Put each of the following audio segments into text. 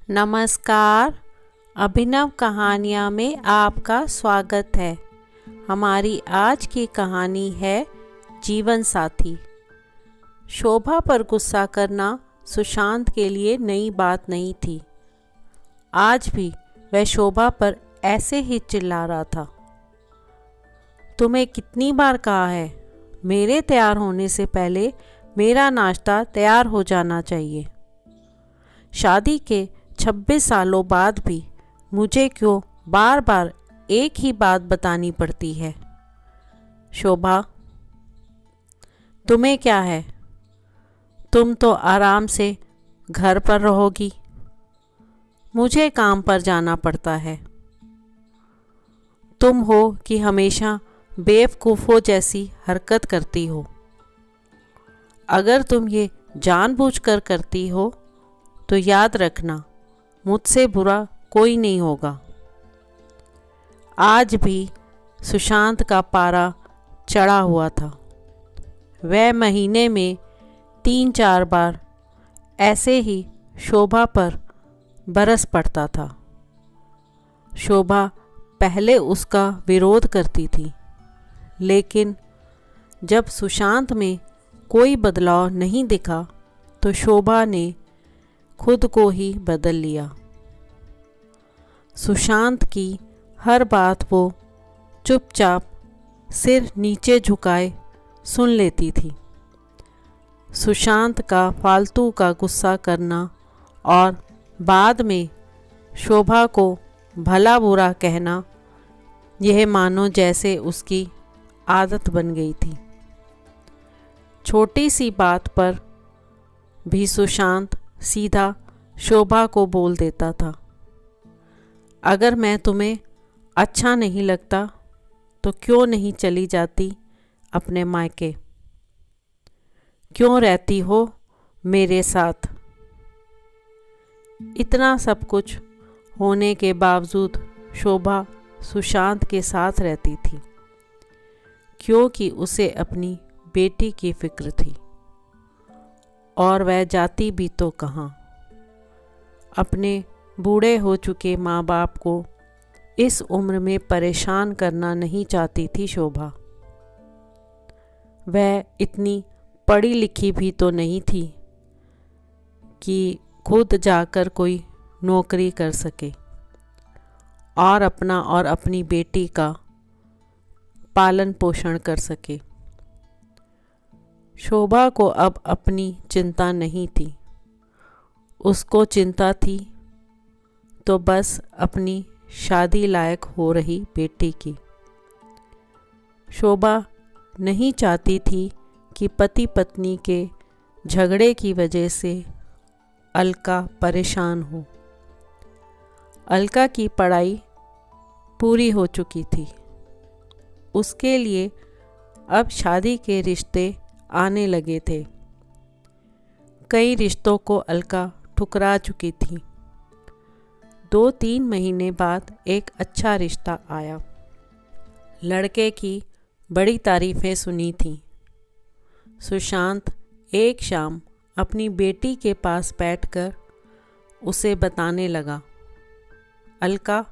नमस्कार। अभिनव कहानियाँ में आपका स्वागत है। हमारी आज की कहानी है जीवन साथी। शोभा पर गुस्सा करना सुशांत के लिए नई बात नहीं थी। आज भी वह शोभा पर ऐसे ही चिल्ला रहा था। तुम्हें कितनी बार कहा है, मेरे तैयार होने से पहले मेरा नाश्ता तैयार हो जाना चाहिए। शादी के 26 सालों बाद भी मुझे क्यों बार बार एक ही बात बतानी पड़ती है। शोभा, तुम्हें क्या है, तुम तो आराम से घर पर रहोगी, मुझे काम पर जाना पड़ता है। तुम हो कि हमेशा बेवकूफ़ों जैसी हरकत करती हो। अगर तुम ये जानबूझकर करती हो तो याद रखना, मुझसे बुरा कोई नहीं होगा। आज भी सुशांत का पारा चढ़ा हुआ था। वह महीने में 3-4 बार ऐसे ही शोभा पर बरस पड़ता था। शोभा पहले उसका विरोध करती थी, लेकिन जब सुशांत में कोई बदलाव नहीं दिखा तो शोभा ने खुद को ही बदल लिया। सुशांत की हर बात वो चुपचाप सिर नीचे झुकाए सुन लेती थी। सुशांत का फालतू का गुस्सा करना और बाद में शोभा को भला बुरा कहना, यह मानो जैसे उसकी आदत बन गई थी। छोटी सी बात पर भी सुशांत सीधा शोभा को बोल देता था, अगर मैं तुम्हें अच्छा नहीं लगता तो क्यों नहीं चली जाती अपने मायके, क्यों रहती हो मेरे साथ। इतना सब कुछ होने के बावजूद शोभा सुशांत के साथ रहती थी, क्योंकि उसे अपनी बेटी की फिक्र थी। और वह जाती भी तो कहाँ। अपने बूढ़े हो चुके माँ बाप को इस उम्र में परेशान करना नहीं चाहती थी शोभा। वह इतनी पढ़ी लिखी भी तो नहीं थी कि खुद जाकर कोई नौकरी कर सके और अपना और अपनी बेटी का पालन पोषण कर सके। शोभा को अब अपनी चिंता नहीं थी। उसको चिंता थी तो बस अपनी शादी लायक हो रही बेटी की। शोभा नहीं चाहती थी कि पति पत्नी के झगड़े की वजह से अलका परेशान हो। अलका की पढ़ाई पूरी हो चुकी थी। उसके लिए अब शादी के रिश्ते आने लगे थे। कई रिश्तों को अलका ठुकरा चुकी थी। 2-3 महीने बाद एक अच्छा रिश्ता आया। लड़के की बड़ी तारीफ़ें सुनी थी। सुशांत एक शाम अपनी बेटी के पास बैठकर उसे बताने लगा, अलका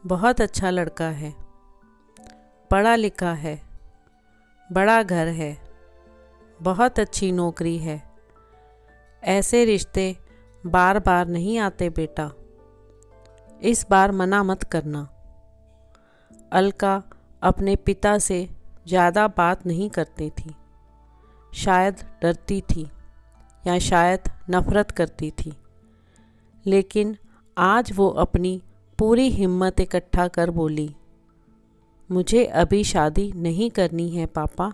बहुत अच्छा लड़का है, पढ़ा लिखा है, बड़ा घर है, बहुत अच्छी नौकरी है। ऐसे रिश्ते बार बार नहीं आते बेटा, इस बार मना मत करना। अलका अपने पिता से ज़्यादा बात नहीं करती थी। शायद डरती थी या शायद नफ़रत करती थी, लेकिन आज वो अपनी पूरी हिम्मत इकट्ठा कर बोली, मुझे अभी शादी नहीं करनी है पापा,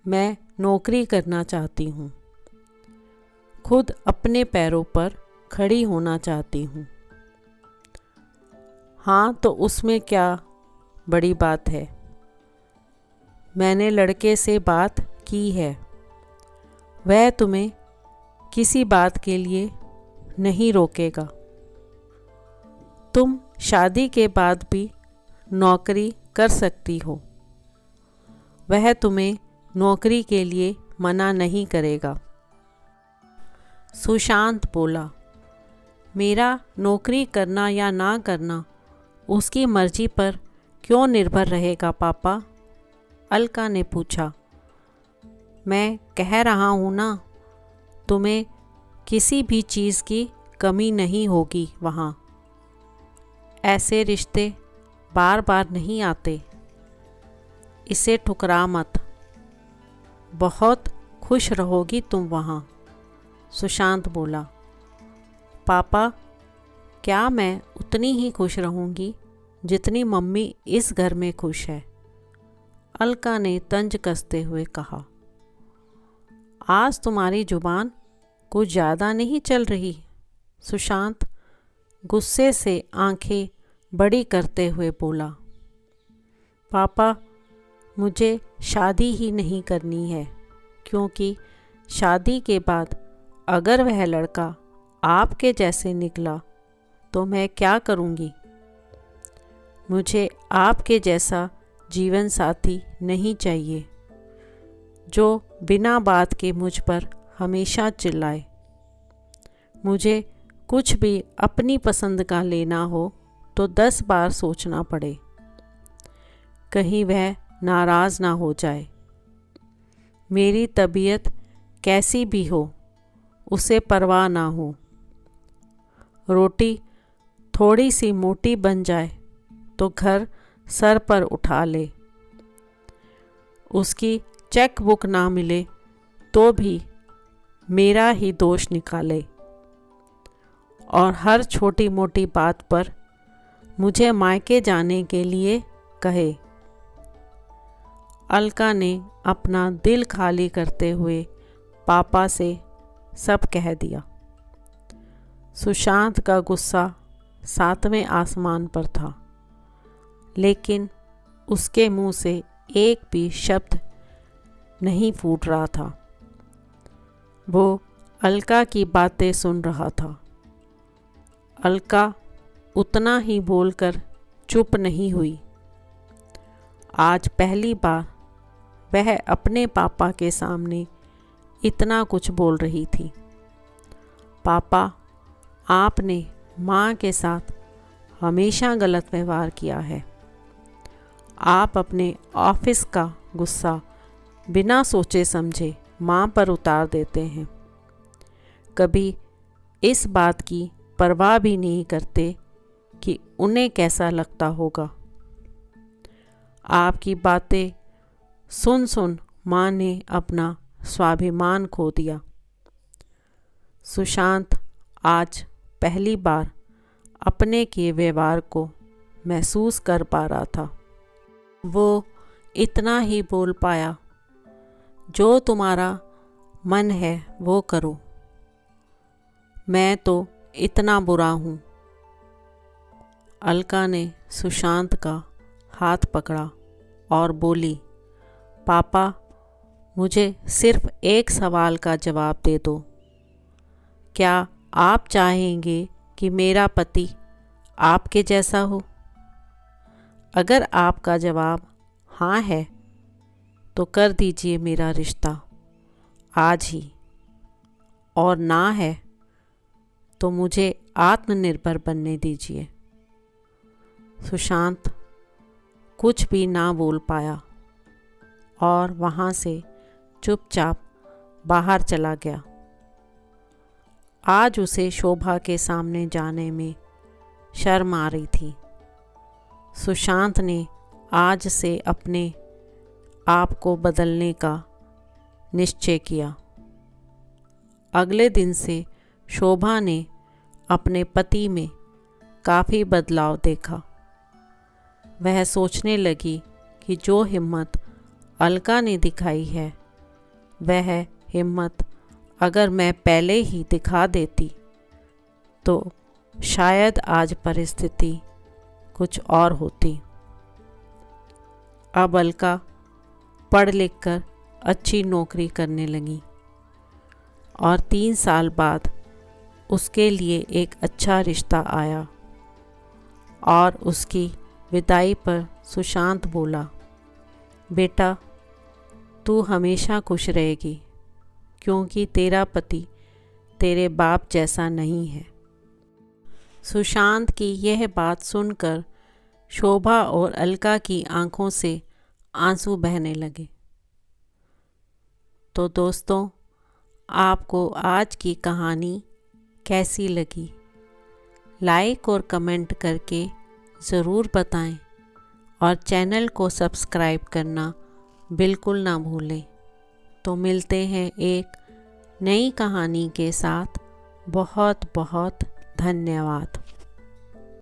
मैं नौकरी करना चाहती हूँ, खुद अपने पैरों पर खड़ी होना चाहती हूँ। हाँ तो उसमें क्या बड़ी बात है, मैंने लड़के से बात की है, वह तुम्हें किसी बात के लिए नहीं रोकेगा। तुम शादी के बाद भी नौकरी कर सकती हो, वह तुम्हें नौकरी के लिए मना नहीं करेगा। सुशांत बोला, मेरा नौकरी करना या ना करना उसकी मर्जी पर क्यों निर्भर रहेगा पापा? अलका ने पूछा। मैं कह रहा हूँ ना, तुम्हें किसी भी चीज़ की कमी नहीं होगी वहाँ। ऐसे रिश्ते बार बार नहीं आते, इसे ठुकरा मत। बहुत खुश रहोगी तुम वहाँ, सुशांत बोला। पापा, क्या मैं उतनी ही खुश रहूँगी जितनी मम्मी इस घर में खुश है? अलका ने तंज कसते हुए कहा। आज तुम्हारी जुबान कुछ ज़्यादा नहीं चल रही? सुशांत गुस्से से आंखें बड़ी करते हुए बोला। पापा, मुझे शादी ही नहीं करनी है, क्योंकि शादी के बाद अगर वह लड़का आपके जैसे निकला तो मैं क्या करूँगी? मुझे आपके जैसा जीवन साथी नहीं चाहिए, जो बिना बात के मुझ पर हमेशा चिल्लाए। मुझे कुछ भी अपनी पसंद का लेना हो तो 10 बार सोचना पड़े, कहीं वह नाराज़ ना हो जाए। मेरी तबीयत कैसी भी हो, उसे परवाह ना हो। रोटी थोड़ी सी मोटी बन जाए तो घर सर पर उठा ले। उसकी चेक बुक ना मिले तो भी मेरा ही दोष निकाले, और हर छोटी मोटी बात पर मुझे मायके जाने के लिए कहे। अलका ने अपना दिल खाली करते हुए पापा से सब कह दिया। सुशांत का गुस्सा 7वें आसमान पर था, लेकिन उसके मुंह से एक भी शब्द नहीं फूट रहा था। वो अलका की बातें सुन रहा था। अलका उतना ही बोलकर चुप नहीं हुई। आज पहली बार वह अपने पापा के सामने इतना कुछ बोल रही थी। पापा, आपने माँ के साथ हमेशा गलत व्यवहार किया है। आप अपने ऑफिस का गुस्सा बिना सोचे समझे माँ पर उतार देते हैं। कभी इस बात की परवाह भी नहीं करते कि उन्हें कैसा लगता होगा। आपकी बातें सुन सुन माँ ने अपना स्वाभिमान खो दिया। सुशांत आज पहली बार अपने के व्यवहार को महसूस कर पा रहा था। वो इतना ही बोल पाया, जो तुम्हारा मन है वो करो, मैं तो इतना बुरा हूँ। अलका ने सुशांत का हाथ पकड़ा और बोली, पापा, मुझे सिर्फ एक सवाल का जवाब दे दो। क्या आप चाहेंगे कि मेरा पति आपके जैसा हो? अगर आपका जवाब हाँ है तो कर दीजिए मेरा रिश्ता आज ही, और ना है तो मुझे आत्मनिर्भर बनने दीजिए। सुशांत कुछ भी ना बोल पाया और वहाँ से चुपचाप बाहर चला गया। आज उसे शोभा के सामने जाने में शर्म आ रही थी। सुशांत ने आज से अपने आप को बदलने का निश्चय किया। अगले दिन से शोभा ने अपने पति में काफ़ी बदलाव देखा। वह सोचने लगी कि जो हिम्मत अलका ने दिखाई है, वह हिम्मत अगर मैं पहले ही दिखा देती तो शायद आज परिस्थिति कुछ और होती। अब अलका पढ़ लिख कर अच्छी नौकरी करने लगी और 3 साल बाद उसके लिए एक अच्छा रिश्ता आया। और उसकी विदाई पर सुशांत बोला, बेटा, तू हमेशा खुश रहेगी, क्योंकि तेरा पति तेरे बाप जैसा नहीं है। सुशांत की यह बात सुनकर शोभा और अलका की आंखों से आंसू बहने लगे। तो दोस्तों, आपको आज की कहानी कैसी लगी? लाइक और कमेंट करके ज़रूर बताएं और चैनल को सब्सक्राइब करना बिल्कुल ना भूलें। तो मिलते हैं एक नई कहानी के साथ। बहुत बहुत धन्यवाद।